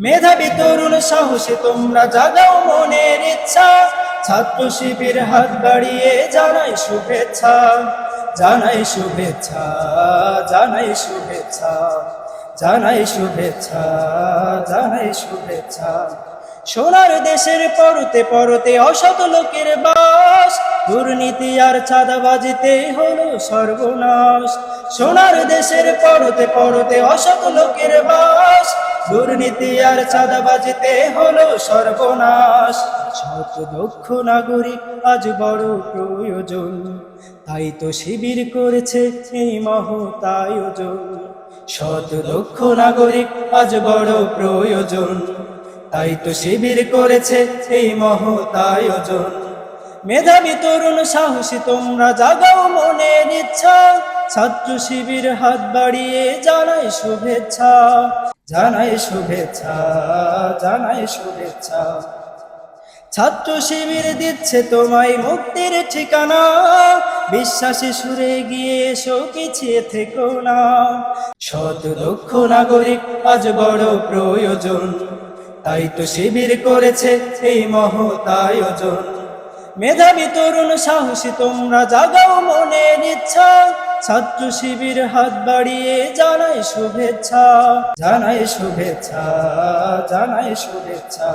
মেধাবী তরুণ সাহসী তোমরা জাগাও মনের ইচ্ছা, ছাত্র শিবির হাত বাড়িয়ে জানাই শুভেচ্ছা, জানাই শুভেচ্ছা, জানাই শুভেচ্ছা, জানাই শুভেচ্ছা, জানাই শুভেচ্ছা। সোনার দেশের পরতে পরতে অসৎ লোকের বাস, দুর্নীতি আর চাঁদাবাজিতে হলো সর্বনাশ। সোনার দেশের পরতে পরতে অসৎ লোকের বাস, দুর্নীতি আর চাঁদাবাজিতে হলো সর্বনাশ। সৎ দক্ষ নাগরিক আজ বড় প্রয়োজন, তাই তো শিবির করেছে এই মহৎ আয়োজন। সৎ দক্ষ নাগরিক আজ বড় প্রয়োজন, তাই তো শিবির করেছে এই মহৎ আয়োজন। মেধাবী তরুণ সাহসী তোমরা জাগাও মনের ইচ্ছা, ছাত্র শিবির হাত বাড়িয়ে জানাই শুভেচ্ছা, জানাই শুভেচ্ছা, জানাই শুভেচ্ছা। ছাত্র শিবির দিচ্ছে তোমায় মুক্তির ঠিকানা, বিশ্বাসী সুরে গিয়ে এসো পিছিয়ে থেকো না। সৎ দক্ষ নাগরিক আজ বড় প্রয়োজন, তাই তো শিবির করেছে এই মহৎ আয়োজন। মেধাবী তরুণ সাহসী তোমরা জাগাও মনের ইচ্ছা, ছাত্র শিবির হাত বাড়িয়ে জানাই শুভেচ্ছা, জানাই শুভেচ্ছা, জানাই শুভেচ্ছা।